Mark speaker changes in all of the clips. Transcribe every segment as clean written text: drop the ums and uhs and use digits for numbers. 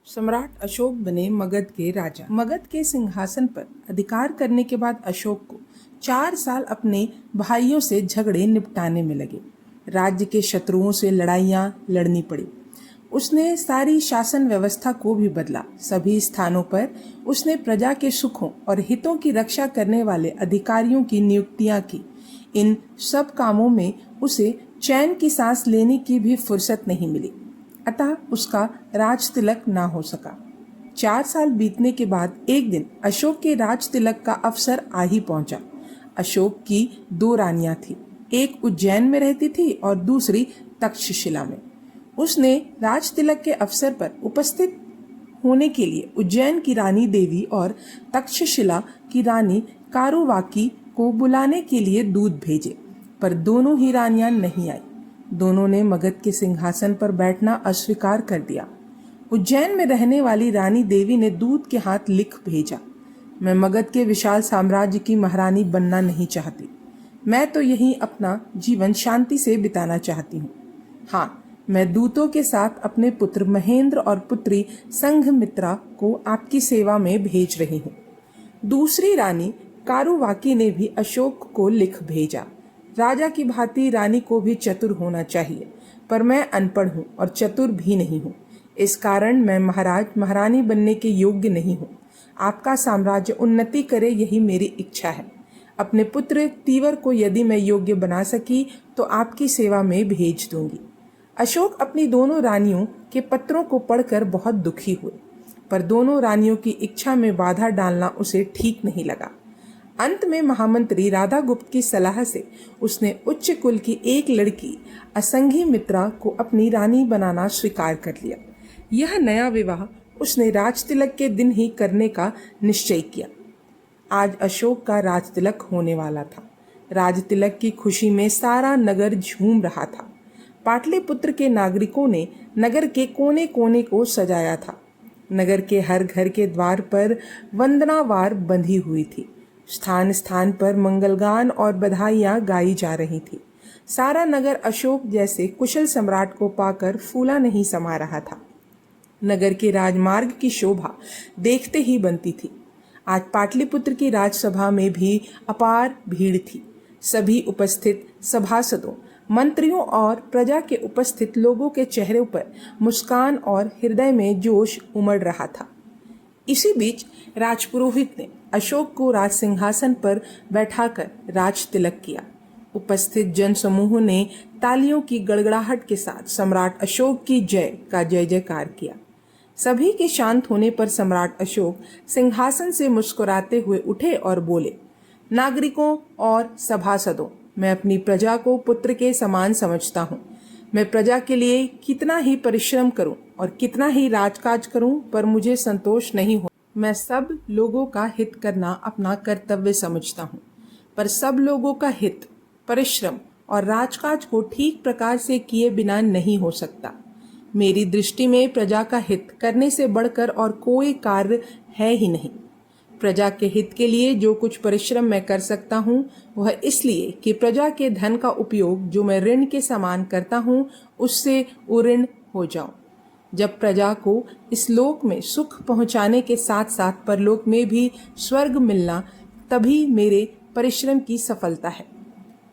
Speaker 1: सम्राट अशोक बने मगध के राजा। मगध के सिंहासन पर अधिकार करने के बाद अशोक को 4 साल अपने भाइयों से झगड़े निपटाने में लगे। राज्य के शत्रुओं से लड़ाइयाँ लड़नी पड़ी। उसने सारी शासन व्यवस्था को भी बदला। सभी स्थानों पर उसने प्रजा के सुखों और हितों की रक्षा करने वाले अधिकारियों की नियुक्तियां की। इन सब कामों में उसे चैन की सांस लेने की भी फुर्सत नहीं मिली, अतः उसका राज तिलक ना हो सका। 4 साल बीतने के बाद एक दिन अशोक के राज तिलक का अवसर आ ही पहुंचा। अशोक की 2 रानियां थी, एक उज्जैन में रहती थी और दूसरी तक्षशिला में। उसने राज तिलक के अवसर पर उपस्थित होने के लिए उज्जैन की रानी देवी और तक्षशिला की रानी कारुवाकी को बुलाने के लिए दूत भेजे, पर दोनों ही रानियां नहीं आई। दोनों ने मगध के सिंहासन पर बैठना अस्वीकार कर दिया। उज्जैन में रहने वाली रानी देवी ने दूत के हाथ लिख भेजा, मैं मगध के विशाल साम्राज्य की महारानी बनना नहीं चाहती। मैं तो यहीं अपना जीवन शांति से बिताना चाहती हूँ। हाँ, मैं दूतों के साथ अपने पुत्र महेंद्र और पुत्री संघमित्रा को आपकी सेवा में भेज रही हूँ। दूसरी रानी कारुवाकी ने भी अशोक को लिख भेजा, राजा की भांति रानी को भी चतुर होना चाहिए, पर मैं अनपढ़ हूँ और चतुर भी नहीं हूँ। इस कारण मैं महाराज महारानी बनने के योग्य नहीं हूँ। आपका साम्राज्य उन्नति करे, यही मेरी इच्छा है। अपने पुत्र तीवर को यदि मैं योग्य बना सकी तो आपकी सेवा में भेज दूंगी। अशोक अपनी दोनों रानियों के पत्रों को पढ़कर बहुत दुखी हुए, पर दोनों रानियों की इच्छा में बाधा डालना उसे ठीक नहीं लगा। अंत में महामंत्री राधागुप्त की सलाह से उसने उच्च कुल की एक लड़की असंघमित्रा को अपनी रानी बनाना स्वीकार कर लिया। यह नया विवाह उसने राजतिलक के दिन ही करने का निश्चय किया। आज अशोक का राजतिलक होने वाला था। राजतिलक की खुशी में सारा नगर झूम रहा था। पाटलिपुत्र के नागरिकों ने नगर के कोने कोने को सजाया था। नगर के हर घर के द्वार पर वंदनावार बंधी हुई थी। स्थान स्थान पर मंगलगान और बधाइयां गाई जा रही थी। सारा नगर अशोक जैसे कुशल सम्राट को पाकर फूला नहीं समा रहा था। नगर के राजमार्ग की शोभा देखते ही बनती थी। आज पाटलिपुत्र की राजसभा में भी अपार भीड़ थी। सभी उपस्थित सभासदों, मंत्रियों और प्रजा के उपस्थित लोगों के चेहरों पर मुस्कान और हृदय में जोश उमड़ रहा था। इसी बीच राजपुरोहित ने अशोक को राज सिंहासन पर बैठाकर राज तिलक किया। उपस्थित जन समूह ने तालियों की गड़गड़ाहट के साथ सम्राट अशोक की जय का जय जयकार किया। सभी के शांत होने पर सम्राट अशोक सिंहासन से मुस्कुराते हुए उठे और बोले, नागरिकों और सभासदों, मैं अपनी प्रजा को पुत्र के समान समझता हूँ। मैं प्रजा के लिए कितना ही परिश्रम करूं और कितना ही राजकाज करूं, पर मुझे संतोष नहीं हो। मैं सब लोगों का हित करना अपना कर्तव्य समझता हूं, पर सब लोगों का हित, परिश्रम और राजकाज को ठीक प्रकार से किए बिना नहीं हो सकता। मेरी दृष्टि में प्रजा का हित करने से बढ़कर और कोई कार्य है ही नहीं। प्रजा के हित के लिए जो कुछ परिश्रम मैं कर सकता हूँ वह इसलिए कि प्रजा के धन का उपयोग जो मैं ऋण के समान करता हूँ उससे उऋण हो जाऊं। जब प्रजा को इस लोक में सुख पहुँचाने के साथ साथ परलोक में भी स्वर्ग मिलना, तभी मेरे परिश्रम की सफलता है।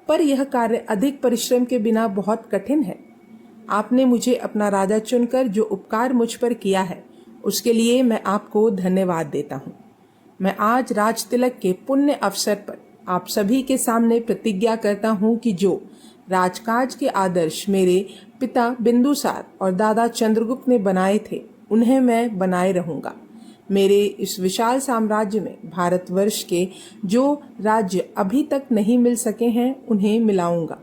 Speaker 1: पर यह कार्य अधिक परिश्रम के बिना बहुत कठिन है। आपने मुझे अपना राजा चुनकर जो उपकार मुझ पर किया है उसके लिए मैं आपको धन्यवाद देता हूँ। मैं आज राज तिलक के पुण्य अवसर पर आप सभी के सामने प्रतिज्ञा करता हूँ कि जो राजकाज के आदर्श मेरे पिता बिंदुसार और दादा चंद्रगुप्त ने बनाए थे उन्हें मैं बनाए रहूँगा। मेरे इस विशाल साम्राज्य में भारतवर्ष के जो राज्य अभी तक नहीं मिल सके हैं उन्हें मिलाऊंगा।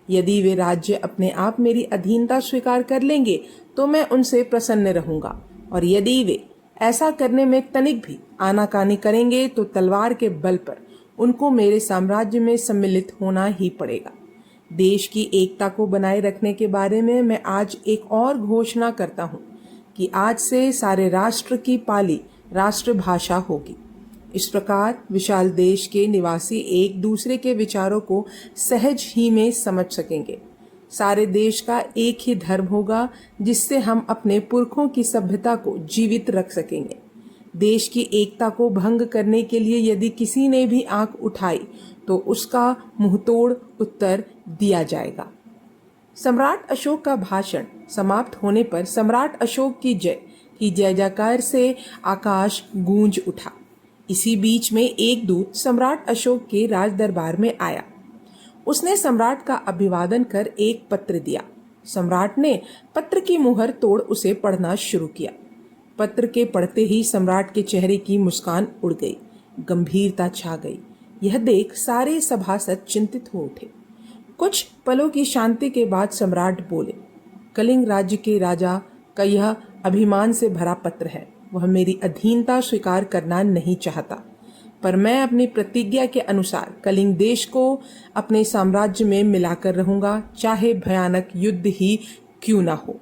Speaker 1: यदि वे राज्य अपने आप मेरी अधीनता स्वीकार कर लेंगे तो मैं उनसे प्रसन्न रहूँगा, और यदि वे ऐसा करने में तनिक भी आनाकानी करेंगे तो तलवार के बल पर उनको मेरे साम्राज्य में सम्मिलित होना ही पड़ेगा। देश की एकता को बनाए रखने के बारे में मैं आज एक और घोषणा करता हूँ कि आज से सारे राष्ट्र की पाली राष्ट्रभाषा होगी। इस प्रकार विशाल देश के निवासी एक दूसरे के विचारों को सहज ही में समझ सकेंगे। सारे देश का एक ही धर्म होगा जिससे हम अपने पुरखों की सभ्यता को जीवित रख सकेंगे। देश की एकता को भंग करने के लिए यदि किसी ने भी आंख उठाई तो उसका मुंहतोड़ उत्तर दिया जाएगा। सम्राट अशोक का भाषण समाप्त होने पर सम्राट अशोक की जय जयकार से आकाश गूंज उठा। इसी बीच में एक दूत सम्राट अशोक के राज दरबार में आया। उसने सम्राट का अभिवादन कर एक पत्र दिया। सम्राट ने पत्र की मुहर तोड़ उसे पढ़ना शुरू किया। पत्र के पढ़ते ही सम्राट के चेहरे की मुस्कान उड़ गई, गंभीरता छा गई। यह देख सारे सभासद चिंतित हो उठे। कुछ पलों की शांति के बाद सम्राट बोले, कलिंग राज्य के राजा का यह अभिमान से भरा पत्र है। वह मेरी अधीनता स्वीकार करना नहीं चाहता, पर मैं अपनी प्रतिज्ञा के अनुसार कलिंग देश को अपने साम्राज्य में मिलाकर रहूंगा, चाहे भयानक युद्ध ही क्यों ना हो।